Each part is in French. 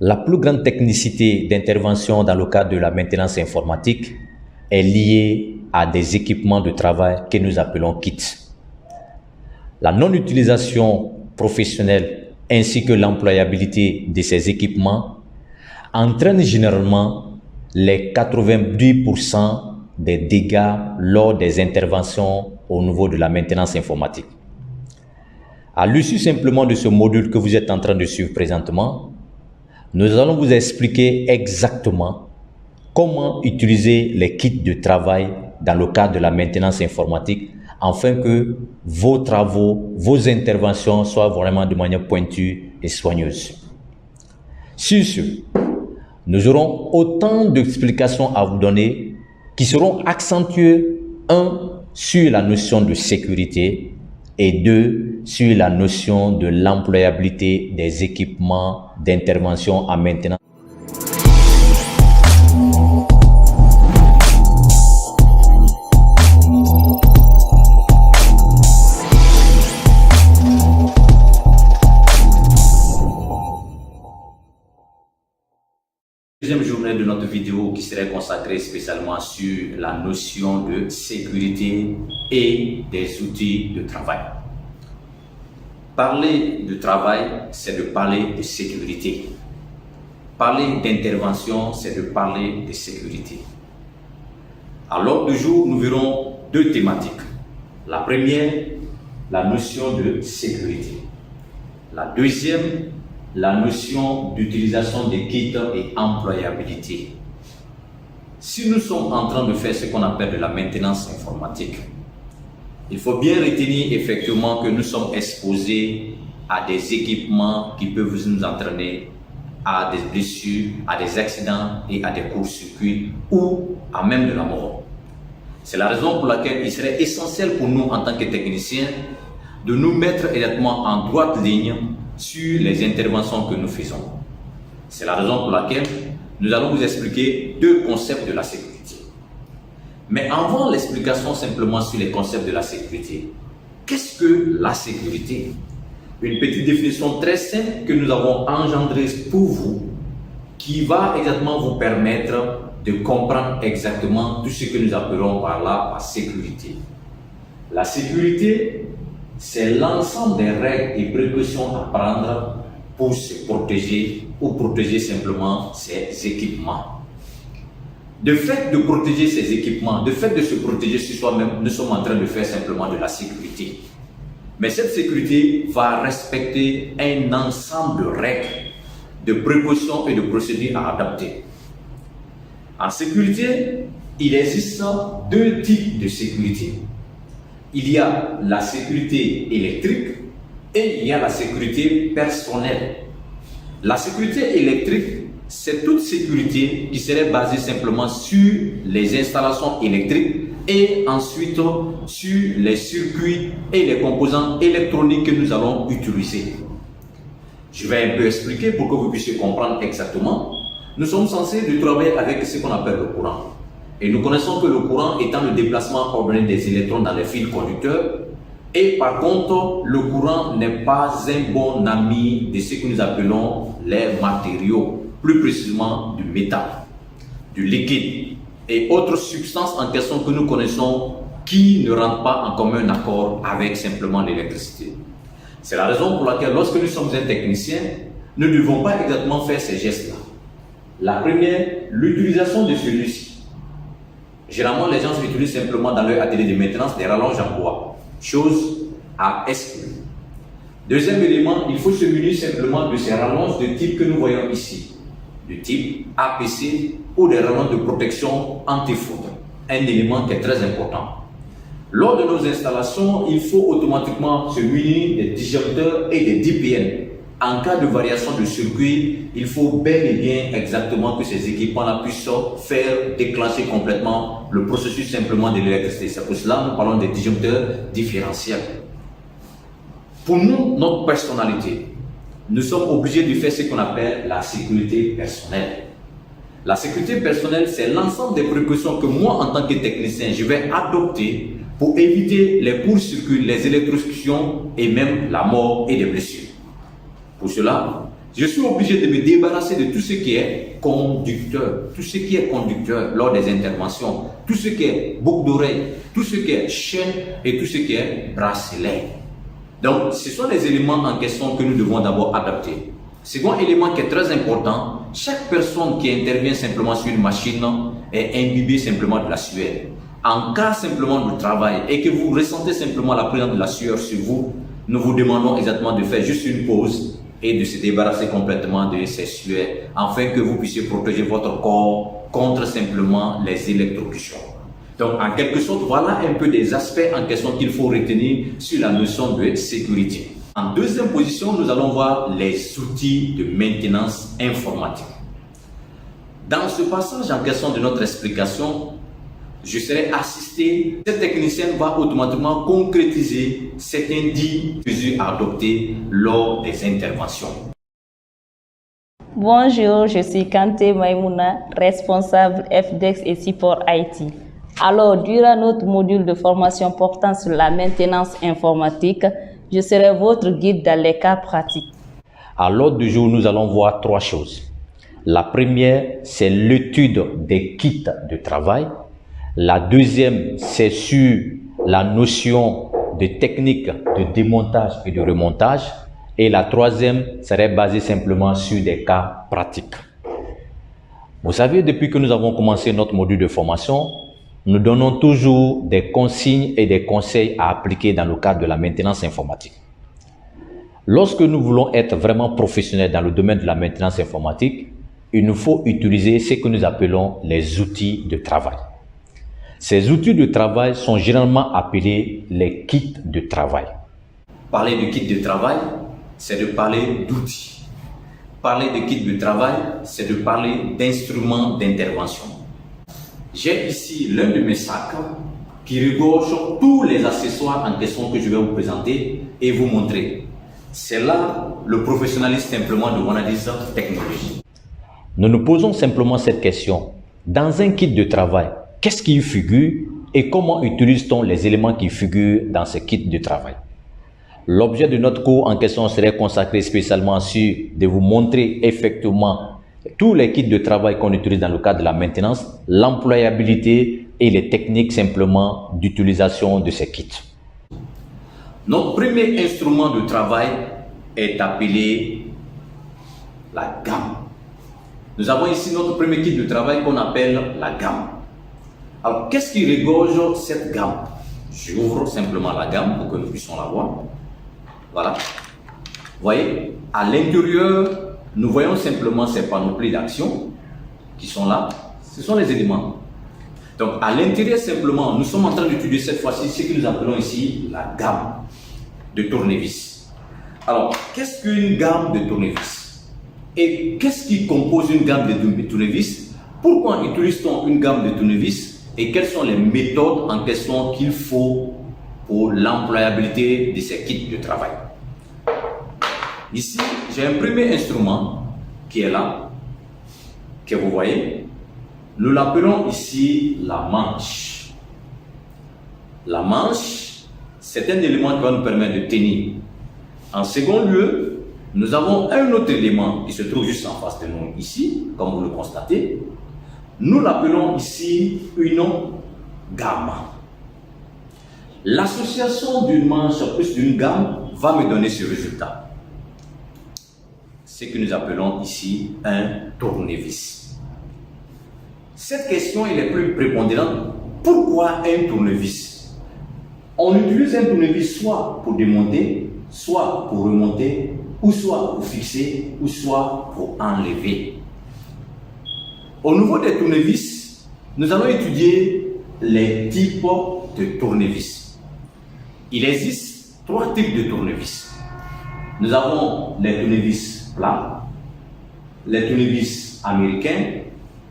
La plus grande technicité d'intervention dans le cadre de la maintenance informatique est liée à des équipements de travail que nous appelons kits. La non-utilisation professionnelle ainsi que l'employabilité de ces équipements entraîne généralement les 90% des dégâts lors des interventions au niveau de la maintenance informatique. À l'issue simplement de ce module que vous êtes en train de suivre présentement, nous allons vous expliquer exactement comment utiliser les kits de travail dans le cadre de la maintenance informatique afin que vos travaux, vos interventions soient vraiment de manière pointue et soigneuse. Sur ce, nous aurons autant d'explications à vous donner qui seront accentuées, 1, sur la notion de sécurité et 2, sur la notion de l'employabilité des équipements d'intervention en maintenance. Deuxième journée de notre vidéo qui serait consacrée spécialement sur la notion de sécurité et des outils de travail. Parler de travail, c'est de parler de sécurité. Parler d'intervention, c'est de parler de sécurité. À l'ordre du jour, nous verrons deux thématiques. La première, la notion de sécurité. La deuxième, la notion d'utilisation des kits et employabilité. Si nous sommes en train de faire ce qu'on appelle de la maintenance informatique, il faut bien retenir effectivement que nous sommes exposés à des équipements qui peuvent nous entraîner à des blessures, à des accidents et à des courts-circuits ou à même de la mort. C'est la raison pour laquelle il serait essentiel pour nous en tant que techniciens de nous mettre exactement en droite ligne sur les interventions que nous faisons. C'est la raison pour laquelle nous allons vous expliquer deux concepts de la sécurité. Mais avant l'explication simplement sur les concepts de la sécurité, qu'est-ce que la sécurité? Une petite définition très simple que nous avons engendrée pour vous, qui va exactement vous permettre de comprendre exactement tout ce que nous appelons par là la sécurité. La sécurité, c'est l'ensemble des règles et précautions à prendre pour se protéger ou protéger simplement ses équipements. De fait de protéger ses équipements, de fait de se protéger sur soi-même, nous sommes en train de faire simplement de la sécurité. Mais cette sécurité va respecter un ensemble de règles, de précautions et de procédures à adapter. En sécurité, il existe deux types de sécurité. Il y a la sécurité électrique et il y a la sécurité personnelle. La sécurité électrique, c'est toute sécurité qui serait basée simplement sur les installations électriques et ensuite sur les circuits et les composants électroniques que nous allons utiliser. Je vais un peu expliquer pour que vous puissiez comprendre exactement. Nous sommes censés travailler avec ce qu'on appelle le courant. Et nous connaissons que le courant étant le déplacement ordonné des électrons dans les fils conducteurs. Et par contre, le courant n'est pas un bon ami de ce que nous appelons les matériaux, plus précisément du métal, du liquide et autres substances en question que nous connaissons qui ne rentrent pas en commun accord avec simplement l'électricité. C'est la raison pour laquelle lorsque nous sommes un technicien, nous ne devons pas exactement faire ces gestes-là. La première, l'utilisation de celui-ci. Généralement, les gens utilisent simplement dans leur atelier de maintenance des rallonges en bois, chose à exclure. Deuxième élément, il faut se munir simplement de ces rallonges de type que nous voyons ici, de type APC ou des rallonges de protection anti-foudre, un élément qui est très important. Lors de nos installations, il faut automatiquement se munir des disjoncteurs et des DPN. En cas de variation de circuit, il faut bel et bien exactement que ces équipements-là puissent faire déclencher complètement le processus simplement de l'électricité. C'est pour cela que nous parlons des disjoncteurs différentiels. Pour nous, notre personnalité, nous sommes obligés de faire ce qu'on appelle la sécurité personnelle. La sécurité personnelle, c'est l'ensemble des précautions que moi, en tant que technicien, je vais adopter pour éviter les courts-circuits, les électrocutions et même la mort et des blessures. Pour cela, Je suis obligé de me débarrasser de tout ce qui est conducteur, tout ce qui est conducteur lors des interventions, tout ce qui est boucle d'oreille, tout ce qui est chaîne et tout ce qui est bracelet. Donc, ce sont les éléments en question que nous devons d'abord adapter. Second élément qui est très important, chaque personne qui intervient simplement sur une machine est imbibée simplement de la sueur. En cas simplement de travail et que vous ressentez simplement la présence de la sueur sur vous, nous vous demandons exactement de faire juste une pause et de se débarrasser complètement de ces sueurs afin que vous puissiez protéger votre corps contre simplement les électrocutions. Donc, en quelque sorte, voilà un peu des aspects en question qu'il faut retenir sur la notion de sécurité. En deuxième position, nous allons voir les outils de maintenance informatique. Dans ce passage en question de notre explication, je serai assisté. Cette technicienne va automatiquement concrétiser certaines 10 mesures à adopter lors des interventions. Bonjour, je suis Kanté Maïmouna, responsable FDEX et support IT. Alors, durant notre module de formation portant sur la maintenance informatique, je serai votre guide dans les cas pratiques. À l'ordre du jour, nous allons voir 3 choses. La première, c'est l'étude des kits de travail. La deuxième, c'est sur la notion de technique de démontage et de remontage. Et la troisième serait basée simplement sur des cas pratiques. Vous savez, depuis que nous avons commencé notre module de formation, nous donnons toujours des consignes et des conseils à appliquer dans le cadre de la maintenance informatique. Lorsque nous voulons être vraiment professionnels dans le domaine de la maintenance informatique, il nous faut utiliser ce que nous appelons les outils de travail. Ces outils de travail sont généralement appelés les kits de travail. Parler de kit de travail, c'est de parler d'outils. Parler de kit de travail, c'est de parler d'instruments d'intervention. J'ai ici l'un de mes sacs qui regorge tous les accessoires en question que je vais vous présenter et vous montrer. C'est là le professionnalisme simplement de mon analyse technologique. Nous nous posons simplement cette question. Dans un kit de travail, qu'est-ce qui y figure et comment utilise-t-on les éléments qui figurent dans ce kit de travail? L'objet de notre cours en question serait consacré spécialement sur de vous montrer effectivement tous les kits de travail qu'on utilise dans le cadre de la maintenance, l'employabilité et les techniques simplement d'utilisation de ces kits. Notre premier instrument de travail est appelé la gamme. Nous avons ici notre premier kit de travail qu'on appelle la gamme. Alors, qu'est-ce qui regorge cette gamme? J'ouvre simplement la gamme pour que nous puissions la voir. Voilà. Vous voyez, à l'intérieur, nous voyons simplement ces panoplies d'action qui sont là. Ce sont les éléments. Donc, à l'intérieur, simplement, nous sommes en train d'étudier cette fois-ci ce que nous appelons ici la gamme de tournevis. Alors, qu'est-ce qu'une gamme de tournevis? Et qu'est-ce qui compose une gamme de tournevis? Pourquoi utilise-t-on une gamme de tournevis? Et quelles sont les méthodes en question qu'il faut pour l'employabilité de ces kits de travail? Ici, j'ai un premier instrument qui est là, que vous voyez. Nous l'appelons ici la manche. La manche, c'est un élément qui va nous permettre de tenir. En second lieu, nous avons un autre élément qui se trouve juste en face de nous ici, comme vous le constatez. Nous l'appelons ici une gamme. L'association d'une manche plus d'une gamme va me donner ce résultat. Ce que nous appelons ici un tournevis. Cette question est la plus prépondérante. Pourquoi un tournevis? On utilise un tournevis soit pour démonter, soit pour remonter, ou soit pour fixer, ou soit pour enlever. Au niveau des tournevis, nous allons étudier les types de tournevis. Il existe 3 types de tournevis. Nous avons les tournevis plats, les tournevis américains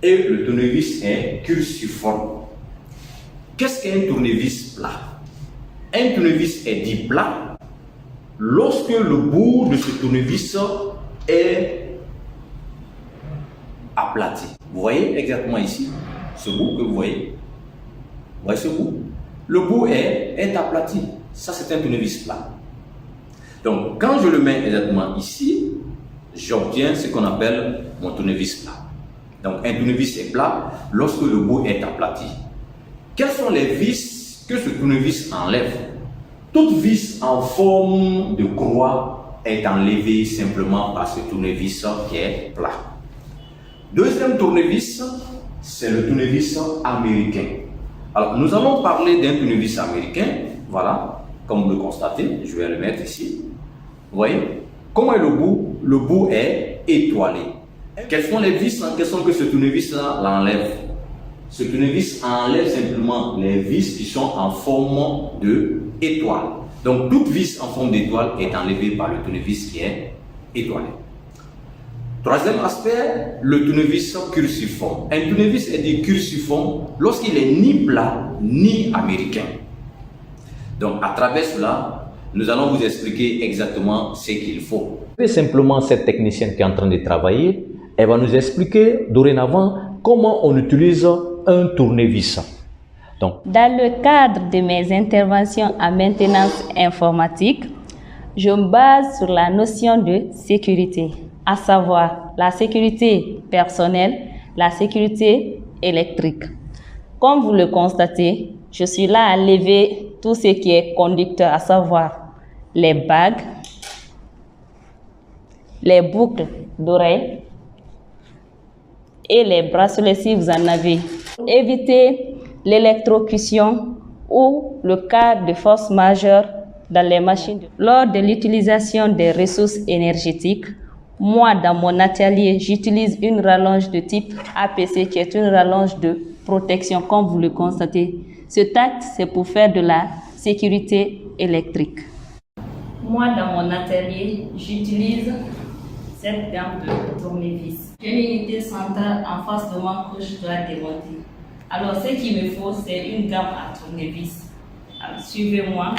et le tournevis est cruciforme. Qu'est-ce qu'un tournevis plat? Un tournevis est dit plat lorsque le bout de ce tournevis est aplati. Vous voyez exactement ici, ce bout que vous voyez. Vous voyez ce bout? Le bout est aplati. Ça, c'est un tournevis plat. Donc, quand je le mets exactement ici, j'obtiens ce qu'on appelle mon tournevis plat. Donc un tournevis est plat lorsque le bout est aplati. Quelles sont les vis que ce tournevis enlève? Toute vis en forme de croix est enlevée simplement par ce tournevis qui est plat. Deuxième tournevis, c'est le tournevis américain. Alors nous allons parler d'un tournevis américain, voilà, comme vous le constatez, je vais le mettre ici. Vous voyez, comment est le bout? Le bout est étoilé. Quelles sont les vis en question que ce tournevis-là l'enlève? Ce tournevis enlève simplement les vis qui sont en forme d'étoile. Donc toute vis en forme d'étoile est enlevée par le tournevis qui est étoilé. Troisième aspect, le tournevis cursiforme. Un tournevis est dit cursiforme lorsqu'il est ni plat ni américain. Donc à travers cela, nous allons vous expliquer exactement ce qu'il faut. Simplement, cette technicienne qui est en train de travailler, elle va nous expliquer dorénavant comment on utilise un tournevis. Donc, dans le cadre de mes interventions en maintenance informatique, je me base sur la notion de sécurité, à savoir la sécurité personnelle, la sécurité électrique. Comme vous le constatez, je suis là à lever tout ce qui est conducteur, à savoir les bagues, les boucles d'oreilles et les bracelets si vous en avez. Évitez l'électrocution ou le cas de force majeure dans les machines. Lors de l'utilisation des ressources énergétiques, moi dans mon atelier, j'utilise une rallonge de type APC qui est une rallonge de protection comme vous le constatez. Ce tact, c'est pour faire de la sécurité électrique. Moi dans mon atelier, j'utilise cette gamme de tournevis. J'ai une unité centrale en face de moi que je dois démonter. Alors ce qu'il me faut, c'est une gamme à tournevis. Alors, suivez-moi.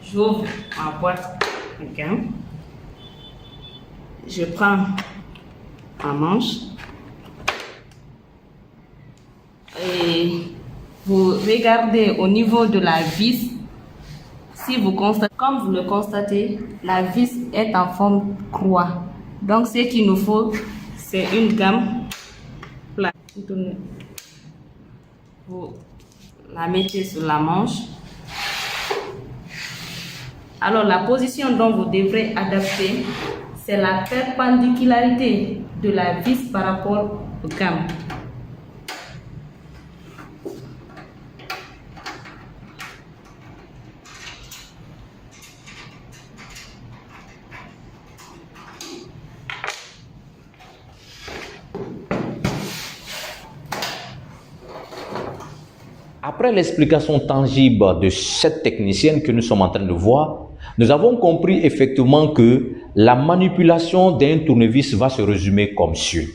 J'ouvre ma boîte de gamme. Je prends ma manche. Et vous regardez au niveau de la vis. Si vous constatez, comme vous le constatez, la vis est en forme croix. Donc, ce qu'il nous faut, c'est une gamme plate. Vous la mettez sur la manche. Alors, la position dont vous devrez adapter, c'est la perpendicularité de la vis par rapport aux gammes. après l'explication tangible de cette technicienne que nous sommes en train de voir, nous avons compris effectivement que la manipulation d'un tournevis va se résumer comme suit.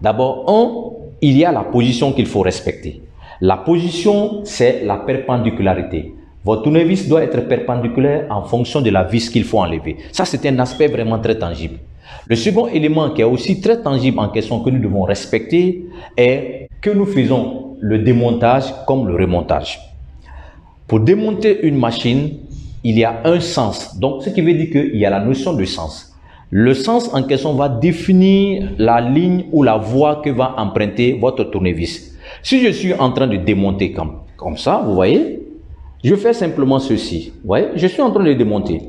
D'abord, il y a la position qu'il faut respecter. La position, c'est la perpendicularisé. Votre tournevis doit être perpendiculaire en fonction de la vis qu'il faut enlever. Ça, c'est un aspect vraiment très tangible. Le second élément qui est aussi très tangible en question que nous devons respecter est que nous faisons le démontage comme le remontage. Pour démonter une machine, il y a un sens. Donc, ce qui veut dire qu'il y a la notion de sens. Le sens en question va définir la ligne ou la voie que va emprunter votre tournevis. Si je suis en train de démonter comme ça, vous voyez, je fais simplement ceci. Vous voyez, je suis en train de démonter.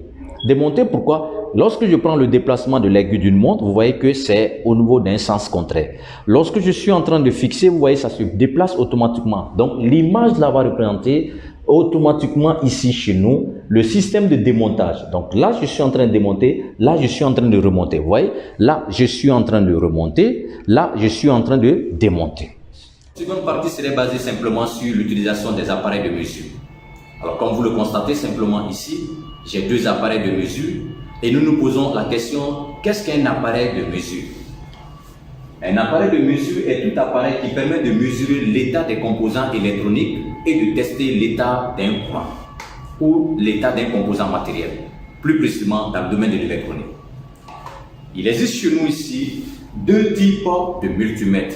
Démonter, pourquoi? Lorsque je prends le déplacement de l'aiguille d'une montre, vous voyez que c'est au niveau d'un sens contraire. Lorsque je suis en train de fixer, vous voyez, ça se déplace automatiquement. Donc, l'image là va représenter automatiquement ici chez nous le système de démontage. Donc là, je suis en train de démonter, là, je suis en train de remonter. Vous voyez, là, je suis en train de remonter, là, je suis en train de démonter. La seconde partie serait basée simplement sur l'utilisation des appareils de mesure. Alors, comme vous le constatez simplement ici, j'ai deux appareils de mesure et nous nous posons la question, qu'est-ce qu'un appareil de mesure? Un appareil de mesure est tout appareil qui permet de mesurer l'état des composants électroniques et de tester l'état d'un courant ou l'état d'un composant matériel, plus précisément dans le domaine de l'électronique. Il existe chez nous ici deux types de multimètres.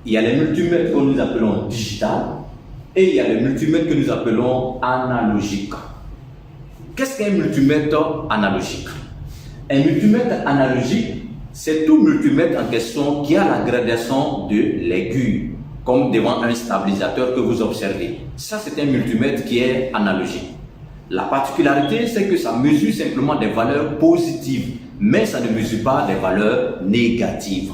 Il y a les multimètres que nous appelons digital et il y a les multimètres que nous appelons analogiques. Qu'est-ce qu'un multimètre analogique? Un multimètre analogique, c'est tout multimètre en question qui a la gradation de l'aiguille, comme devant un stabilisateur que vous observez. Ça, c'est un multimètre qui est analogique. La particularité, c'est que ça mesure simplement des valeurs positives, mais ça ne mesure pas des valeurs négatives.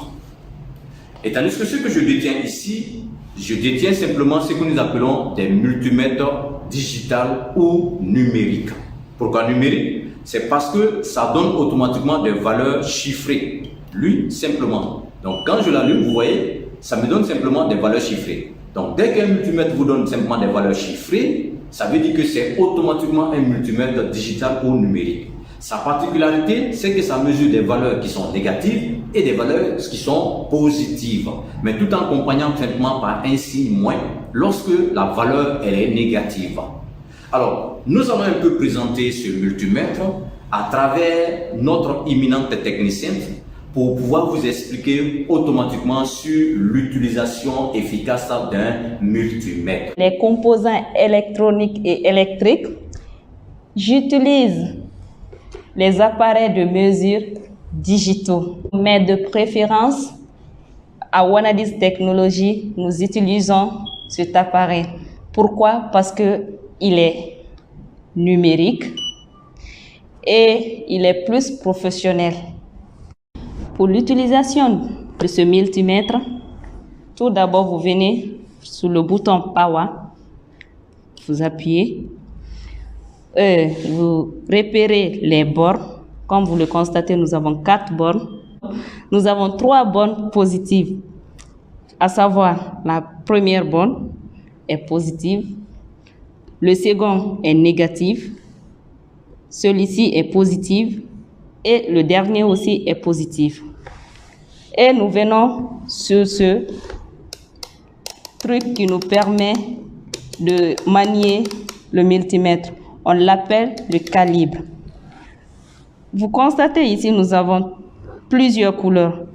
Et tandis que ce que je détiens ici, je détiens simplement ce que nous appelons des multimètres digital ou numériques. Pourquoi numérique? C'est parce que ça donne automatiquement des valeurs chiffrées. Lui, simplement. Donc quand je l'allume, vous voyez, ça me donne simplement des valeurs chiffrées. Donc dès qu'un multimètre vous donne simplement des valeurs chiffrées, ça veut dire que c'est automatiquement un multimètre digital ou numérique. Sa particularité, c'est que ça mesure des valeurs qui sont négatives et des valeurs qui sont positives, mais tout en accompagnant simplement par un signe moins lorsque la valeur elle est négative. Alors, nous allons un peu présenter ce multimètre à travers notre éminente technicienne pour pouvoir vous expliquer automatiquement sur l'utilisation efficace d'un multimètre. Les composants électroniques et électriques, j'utilise les appareils de mesure digitaux. Mais de préférence, à Wanadis Technologies, nous utilisons cet appareil. Pourquoi? Parce qu'il est numérique et il est plus professionnel. Pour l'utilisation de ce multimètre, tout d'abord, vous venez sur le bouton Power, vous appuyez, vous repérez les bornes. Comme vous le constatez, nous avons 4 bornes. Nous avons 3 bornes positives, à savoir la première borne est positive, le second est négatif, celui-ci est positif et le dernier aussi est positif. Et nous venons sur ce truc qui nous permet de manier le multimètre. On l'appelle le calibre. Vous constatez ici, nous avons plusieurs couleurs.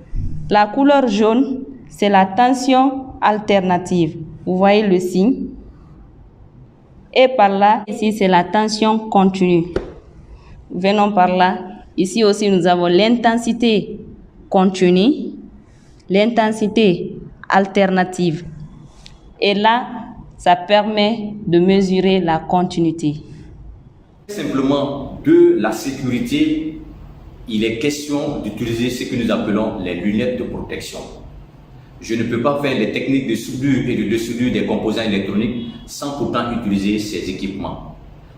La couleur jaune, c'est la tension alternative. Vous voyez le signe. Et par là, ici, c'est la tension continue. Venons par là. Ici aussi, nous avons l'intensité continue, l'intensité alternative. Et là, ça permet de mesurer la continuité. Simplement de la sécurité, il est question d'utiliser ce que nous appelons les lunettes de protection. Je ne peux pas faire les techniques de soudure et de desoudure des composants électroniques sans pourtant utiliser ces équipements.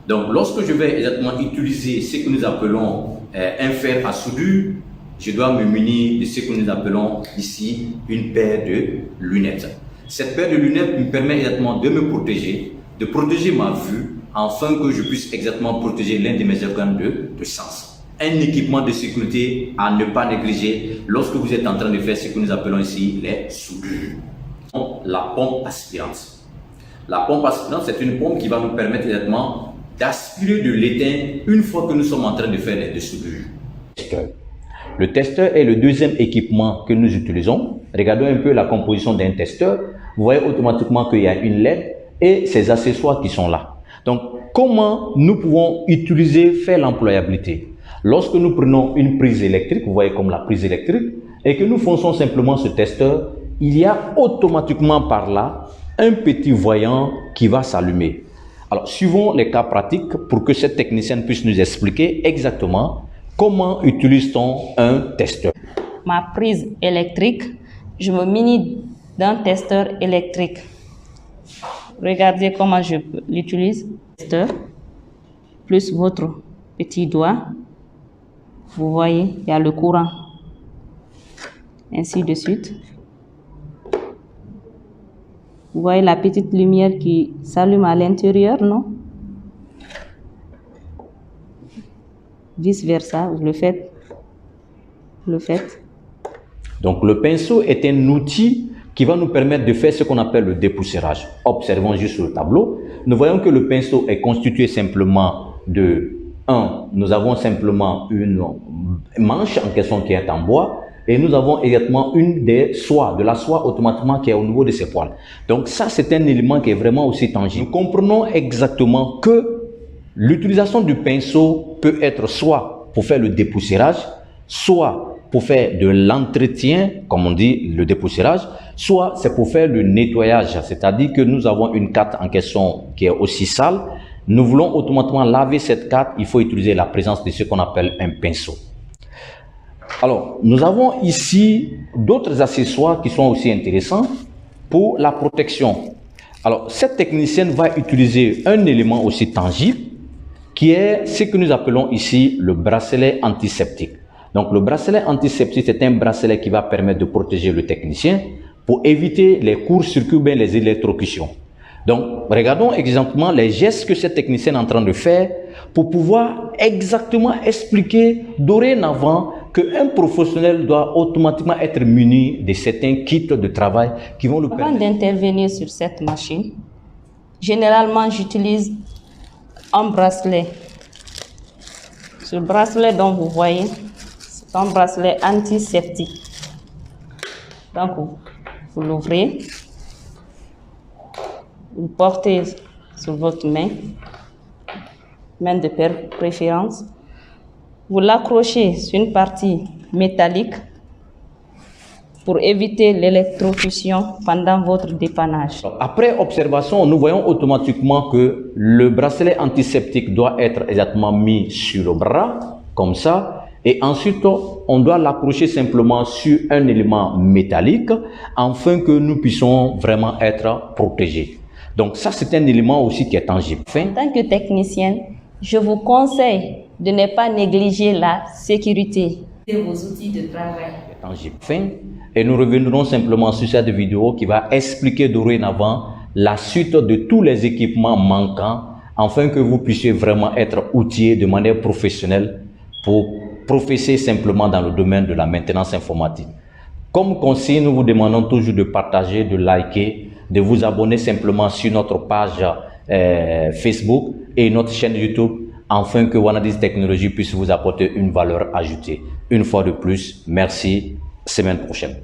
Donc lorsque je vais exactement utiliser ce que nous appelons un fer à soudure, je dois me munir de ce que nous appelons ici une paire de lunettes. Cette paire de lunettes me permet exactement de me protéger, de protéger ma vue, afin que je puisse exactement protéger l'un de mes organes de sens. Un équipement de sécurité à ne pas négliger lorsque vous êtes en train de faire ce que nous appelons ici les soudures. La pompe aspirante. La pompe aspirante, c'est une pompe qui va nous permettre exactement d'aspirer de l'étain une fois que nous sommes en train de faire des soudures. Le testeur est le deuxième équipement que nous utilisons. Regardons un peu la composition d'un testeur. Vous voyez automatiquement qu'il y a une LED et ses accessoires qui sont là. Donc, comment nous pouvons utiliser, faire l'employabilité? Lorsque nous prenons une prise électrique, vous voyez comme la prise électrique, et que nous fonçons simplement ce testeur, il y a automatiquement par là un petit voyant qui va s'allumer. Alors, suivons les cas pratiques pour que cette technicienne puisse nous expliquer exactement comment utilise-t-on un testeur. Ma prise électrique, je me munis d'un testeur électrique. Regardez comment je l'utilise. Testeur, plus votre petit doigt. Vous voyez, il y a le courant. Ainsi de suite. Vous voyez la petite lumière qui s'allume à l'intérieur, non? Vice versa, vous le faites. Vous le faites. Donc le pinceau est un outil qui va nous permettre de faire ce qu'on appelle le dépoussiérage. Observons juste le tableau. Nous voyons que le pinceau est constitué simplement de nous avons simplement une manche en question qui est en bois et nous avons également de la soie automatiquement qui est au niveau de ces poils. Donc ça, c'est un élément qui est vraiment aussi tangible. Nous comprenons exactement que l'utilisation du pinceau peut être soit pour faire le dépoussiérage, soit pour faire de l'entretien, comme on dit, le dépoussiérage, soit c'est pour faire le nettoyage. C'est-à-dire que nous avons une carte en question qui est aussi sale. Nous voulons automatiquement laver cette carte. Il faut utiliser la présence de ce qu'on appelle un pinceau. Alors, nous avons ici d'autres accessoires qui sont aussi intéressants pour la protection. Alors, cette technicienne va utiliser un élément aussi tangible qui est ce que nous appelons ici le bracelet antiseptique. Donc, le bracelet antiseptique, c'est un bracelet qui va permettre de protéger le technicien pour éviter les courts-circuits ou bien les électrocutions. Donc, regardons exactement les gestes que cette technicienne est en train de faire pour pouvoir exactement expliquer dorénavant qu'un professionnel doit automatiquement être muni de certains kits de travail qui vont le permettre. Avant d'intervenir sur cette machine, généralement, j'utilise un bracelet. Ce bracelet dont vous voyez, c'est un bracelet antiseptique. Donc, vous l'ouvrez, vous le portez sur votre main de préférence. Vous l'accrochez sur une partie métallique pour éviter l'électrocution pendant votre dépannage. Après observation, nous voyons automatiquement que le bracelet antiseptique doit être exactement mis sur le bras, comme ça, et ensuite on doit l'accrocher simplement sur un élément métallique afin que nous puissions vraiment être protégés. Donc ça, c'est un élément aussi qui est tangible. En tant que technicienne, je vous conseille de ne pas négliger la sécurité de vos outils de travail. Tangible. Et nous reviendrons simplement sur cette vidéo qui va expliquer dorénavant la suite de tous les équipements manquants afin que vous puissiez vraiment être outillés de manière professionnelle pour professer simplement dans le domaine de la maintenance informatique. Comme conseil, nous vous demandons toujours de partager, de liker, de vous abonner simplement sur notre page Facebook et notre chaîne YouTube afin que Wanadis Technologies puisse vous apporter une valeur ajoutée. Une fois de plus, merci. Semaine prochaine.